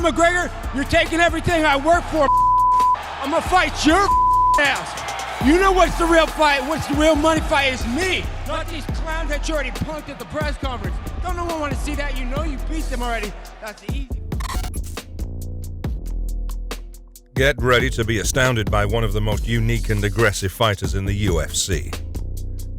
Conor McGregor, you're taking everything I work for. I'm gonna fight your ass. You know what's the real fight? What's the real money fight? Is me, not these clowns that you already punked at the press conference. Don't no one want to see that. You know you beat them already. That's easy. Get ready to be astounded by one of the most unique and aggressive fighters in the UFC.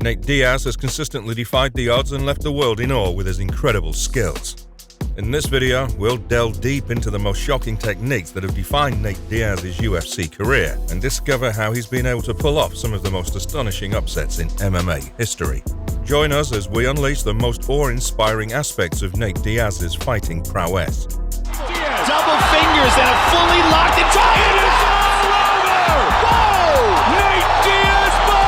Nate Diaz has consistently defied the odds and left the world in awe with his incredible skills. In this video, we'll delve deep into the most shocking techniques that have defined Nate Diaz's UFC career and discover how he's been able to pull off some of the most astonishing upsets in MMA history. Join us as we unleash the most awe-inspiring aspects of Nate Diaz's fighting prowess. Diaz. Double fingers and a fully locked and tied. It is all over! Whoa! Nate Diaz by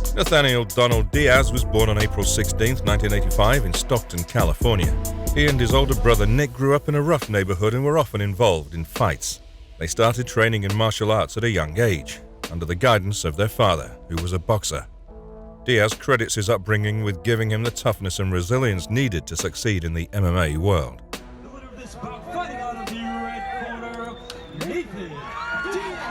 submission. Nathaniel Donald Diaz was born on April 16, 1985 in Stockton, California. He and his older brother Nick grew up in a rough neighborhood and were often involved in fights. They started training in martial arts at a young age, under the guidance of their father, who was a boxer. Diaz credits his upbringing with giving him the toughness and resilience needed to succeed in the MMA world. The winner of this bout, fighting out of the red corner, Nate Diaz.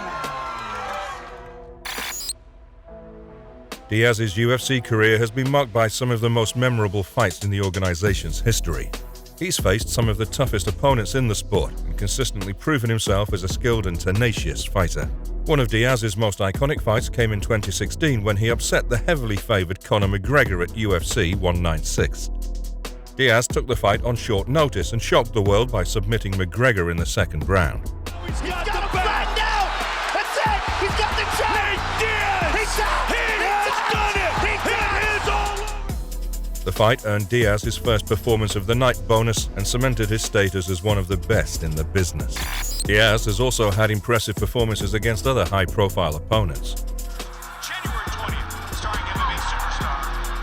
Diaz's UFC career has been marked by some of the most memorable fights in the organization's history. He's faced some of the toughest opponents in the sport and consistently proven himself as a skilled and tenacious fighter. One of Diaz's most iconic fights came in 2016 when he upset the heavily favored Conor McGregor at UFC 196. Diaz took the fight on short notice and shocked the world by submitting McGregor in the second round. He's got the back now! That's it! He's got the check! Nate Diaz! He's out! He has done it! It is all over! The fight earned Diaz his first performance of the night bonus and cemented his status as one of the best in the business. Diaz has also had impressive performances against other high-profile opponents. January 20th, starring MMA superstar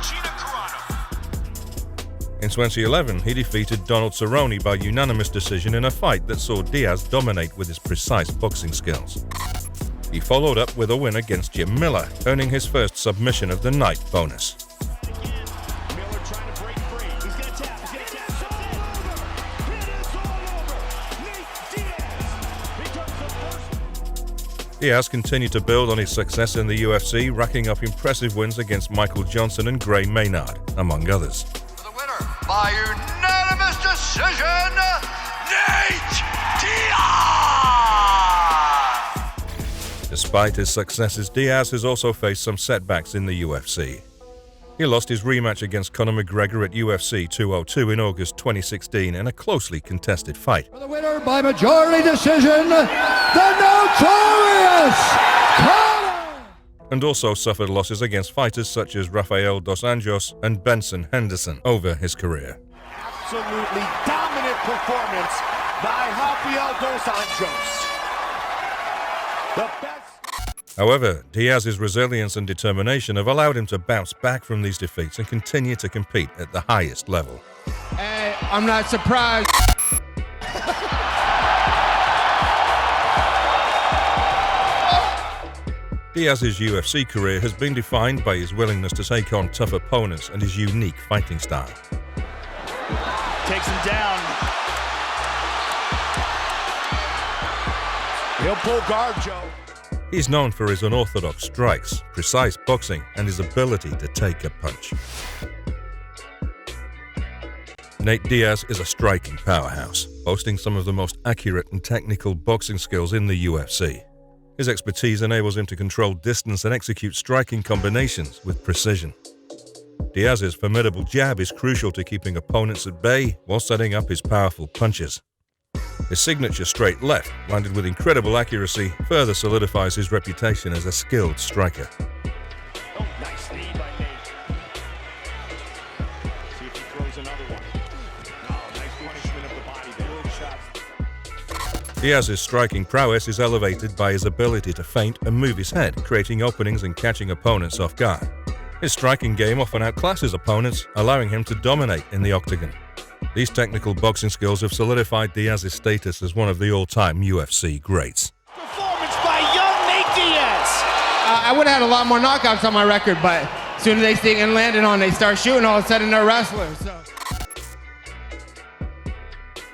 Gina Carano. In 2011, he defeated Donald Cerrone by unanimous decision in a fight that saw Diaz dominate with his precise boxing skills. He followed up with a win against Jim Miller, earning his first submission of the night bonus. Miller trying to break free. He's going to tap. He's going to tap. It is all over! Nate Diaz becomes the first. Diaz continued to build on his success in the UFC, racking up impressive wins against Michael Johnson and Gray Maynard, among others. For the winner, by unanimous decision, Nate Diaz! Despite his successes, Diaz has also faced some setbacks in the UFC. He lost his rematch against Conor McGregor at UFC 202 in August 2016 in a closely contested fight. For the winner by majority decision, the notorious Conor! And also suffered losses against fighters such as Rafael dos Anjos and Benson Henderson over his career. Absolutely dominant performance by Rafael dos Anjos. The best. However, Diaz's resilience and determination have allowed him to bounce back from these defeats and continue to compete at the highest level. Hey, I'm not surprised. Diaz's UFC career has been defined by his willingness to take on tough opponents and his unique fighting style. Takes him down. He'll pull guard, Joe. He's known for his unorthodox strikes, precise boxing, and his ability to take a punch. Nate Diaz is a striking powerhouse, boasting some of the most accurate and technical boxing skills in the UFC. His expertise enables him to control distance and execute striking combinations with precision. Diaz's formidable jab is crucial to keeping opponents at bay while setting up his powerful punches. His signature straight left, landed with incredible accuracy, further solidifies his reputation as a skilled striker. Oh, nice lead by Nate. See if he throws another one. Oh, nice punishment of the body there. Good shots. Diaz's striking prowess is elevated by his ability to feint and move his head, creating openings and catching opponents off guard. His striking game often outclasses opponents, allowing him to dominate in the octagon. These technical boxing skills have solidified Diaz's status as one of the all-time UFC greats. Performance by young Nate Diaz. I would have had a lot more knockouts on my record, but as soon as they start landing on, they start shooting, all of a sudden they're wrestlers. So.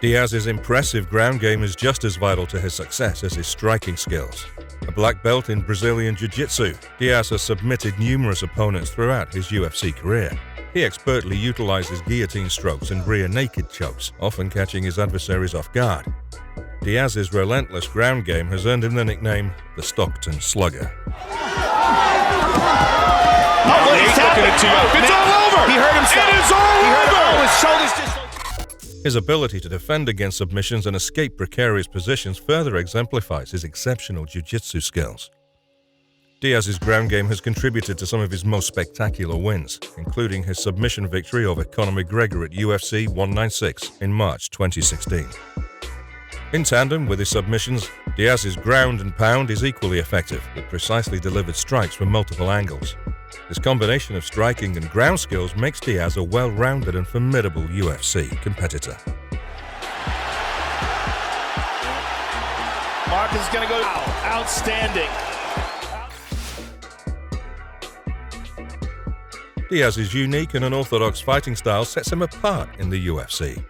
Diaz's impressive ground game is just as vital to his success as his striking skills. A black belt in Brazilian Jiu-Jitsu, Diaz has submitted numerous opponents throughout his UFC career. He expertly utilizes guillotine strokes and rear naked chokes, often catching his adversaries off guard. Diaz's relentless ground game has earned him the nickname the Stockton Slugger. Nate's looking at Tio. It's all over! He hurt himself. It is all over! His shoulders just... His ability to defend against submissions and escape precarious positions further exemplifies his exceptional jiu-jitsu skills. Diaz's ground game has contributed to some of his most spectacular wins, including his submission victory over Conor McGregor at UFC 196 in March 2016. In tandem with his submissions, Diaz's ground and pound is equally effective, with precisely delivered strikes from multiple angles. This combination of striking and ground skills makes Diaz a well-rounded and formidable UFC competitor. Marcus is going to go out. Outstanding. Diaz's unique and unorthodox fighting style sets him apart in the UFC.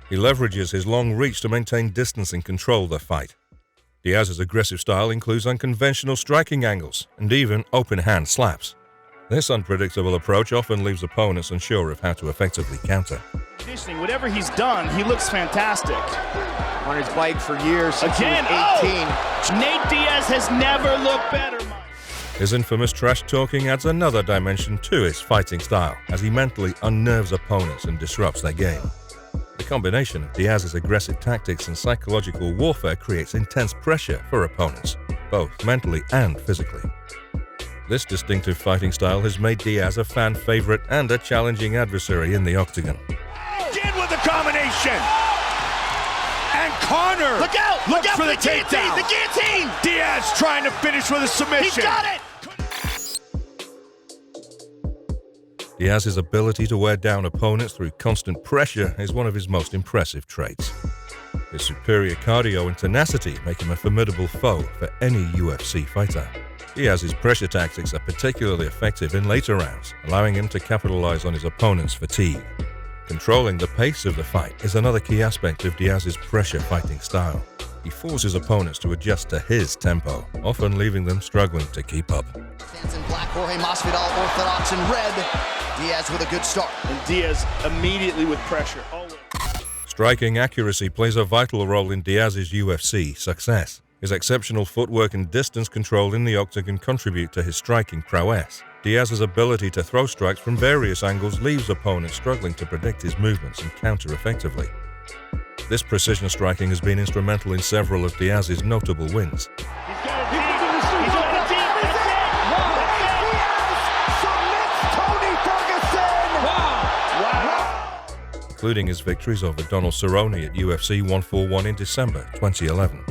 He leverages his long reach to maintain distance and control the fight. Diaz's aggressive style includes unconventional striking angles and even open-hand slaps. This unpredictable approach often leaves opponents unsure of how to effectively counter. Conditioning, whatever he's done, he looks fantastic. On his bike for years since Again, he was 18. oh! Nate Diaz has never looked better, Mike. His infamous trash talking adds another dimension to his fighting style as he mentally unnerves opponents and disrupts their game. The combination of Diaz's aggressive tactics and psychological warfare creates intense pressure for opponents, both mentally and physically. This distinctive fighting style has made Diaz a fan favorite and a challenging adversary in the octagon. Again with the combination. And Conor. Look out! Look out for the takedown. The guillotine. Diaz trying to finish with a submission. He got it. Diaz's ability to wear down opponents through constant pressure is one of his most impressive traits. His superior cardio and tenacity make him a formidable foe for any UFC fighter. Diaz's pressure tactics are particularly effective in later rounds, allowing him to capitalize on his opponent's fatigue. Controlling the pace of the fight is another key aspect of Diaz's pressure fighting style. He forces opponents to adjust to his tempo, often leaving them struggling to keep up. Stands in black, Jorge Masvidal, orthodox in red. Diaz with a good start. And Diaz immediately with pressure. Always. Striking accuracy plays a vital role in Diaz's UFC success. His exceptional footwork and distance control in the octagon contribute to his striking prowess. Diaz's ability to throw strikes from various angles leaves opponents struggling to predict his movements and counter effectively. This precision striking has been instrumental in several of Diaz's notable wins. He's got a deep. He's got a deep. That's it. Diaz submits Tony Ferguson. Wow. Including his victories over Donald Cerrone at UFC 141 in December 2011.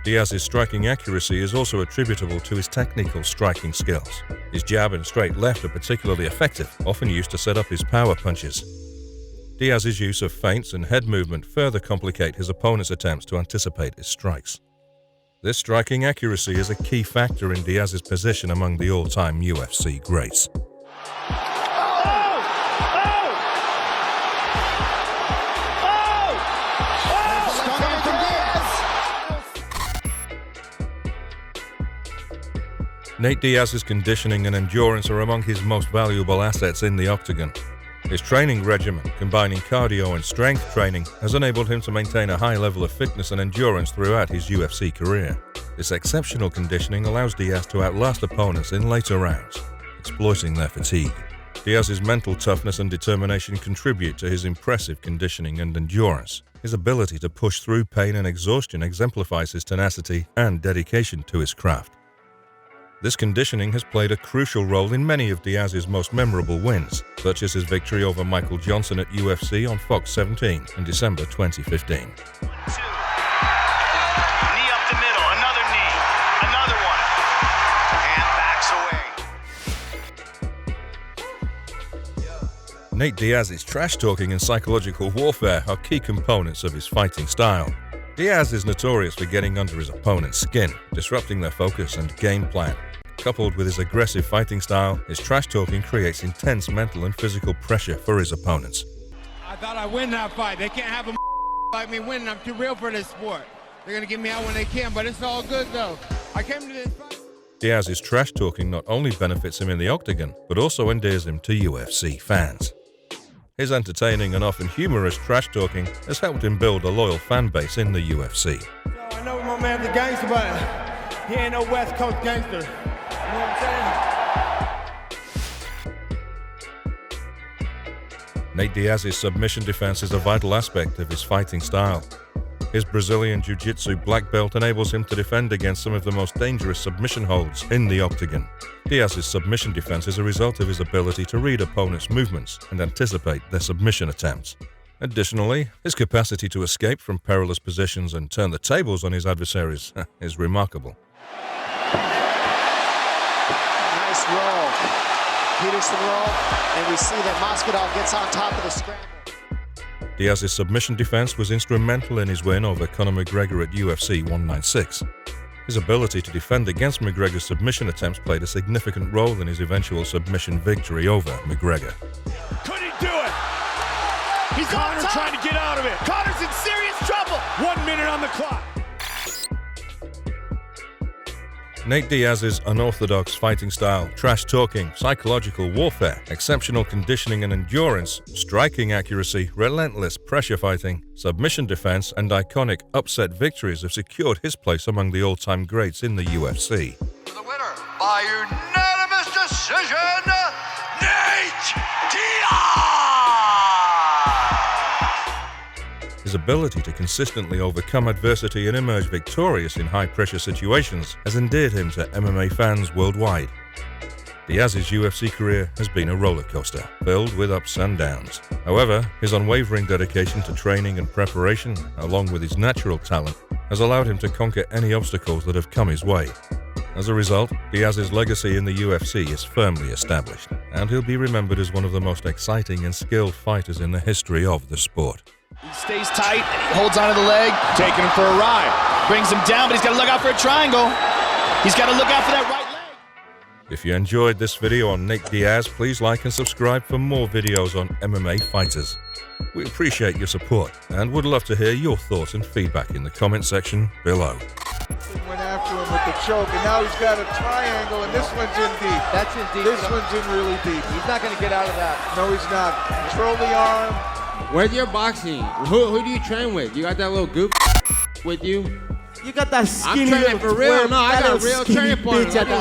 Diaz's striking accuracy is also attributable to his technical striking skills. His jab and straight left are particularly effective, often used to set up his power punches. Diaz's use of feints and head movement further complicate his opponent's attempts to anticipate his strikes. This striking accuracy is a key factor in Diaz's position among the all-time UFC greats. Nate Diaz's conditioning and endurance are among his most valuable assets in the octagon. His training regimen, combining cardio and strength training, has enabled him to maintain a high level of fitness and endurance throughout his UFC career. This exceptional conditioning allows Diaz to outlast opponents in later rounds, exploiting their fatigue. Diaz's mental toughness and determination contribute to his impressive conditioning and endurance. His ability to push through pain and exhaustion exemplifies his tenacity and dedication to his craft. This conditioning has played a crucial role in many of Diaz's most memorable wins, such as his victory over Michael Johnson at UFC on Fox 17 in December 2015. 1, 2. Knee up the middle, another knee, another one, and backs away. Nate Diaz's trash talking and psychological warfare are key components of his fighting style. Diaz is notorious for getting under his opponent's skin, disrupting their focus and game plan. Coupled with his aggressive fighting style, his trash talking creates intense mental and physical pressure for his opponents. I thought I'd win that fight. They can't have a like me winning. I'm too real for this sport. They're gonna get me out when they can, but it's all good though. I came to this fight. Diaz's trash talking not only benefits him in the octagon, but also endears him to UFC fans. His entertaining and often humorous trash talking has helped him build a loyal fan base in the UFC. So I know my man's a gangster, but he ain't no West Coast gangster. You know what I'm saying? Nate Diaz's submission defense is a vital aspect of his fighting style. His Brazilian Jiu-Jitsu black belt enables him to defend against some of the most dangerous submission holds in the octagon. Diaz's submission defense is a result of his ability to read opponents' movements and anticipate their submission attempts. Additionally, his capacity to escape from perilous positions and turn the tables on his adversaries is remarkable. Nice roll. Peterson roll, and we see that Masvidal gets on top of the scramble. Diaz's submission defense was instrumental in his win over Conor McGregor at UFC 196. His ability to defend against McGregor's submission attempts played a significant role in his eventual submission victory over McGregor. Could he do it? He's Conor trying to get out of it. Conor's in serious trouble. 1 minute on the clock. Nate Diaz's unorthodox fighting style, trash talking, psychological warfare, exceptional conditioning and endurance, striking accuracy, relentless pressure fighting, submission defense, and iconic upset victories have secured his place among the all-time greats in the UFC. The winner by unanimous decision, Nate Diaz! His ability to consistently overcome adversity and emerge victorious in high-pressure situations has endeared him to MMA fans worldwide. Diaz's UFC career has been a roller coaster, filled with ups and downs. However, his unwavering dedication to training and preparation, along with his natural talent, has allowed him to conquer any obstacles that have come his way. As a result, Diaz's legacy in the UFC is firmly established, and he'll be remembered as one of the most exciting and skilled fighters in the history of the sport. He stays tight, holds onto the leg, Taking him for a ride. brings him down, but he's got to look out for a triangle. He's got to look out for that right leg. If you enjoyed this video on Nate Diaz, please like and subscribe for more videos on MMA fighters. We appreciate your support and would love to hear your thoughts and feedback in the comment section below. Went after him with the choke, and now he's got a triangle, and this one's in deep. That's in deep. This one's in really deep. He's not going to get out of that. No, he's not. Control the arm. Where's your boxing? Who do you train with? You got that little goop with you? You got that skinny I'm training for real. No, I got a real training partner. Bitch at the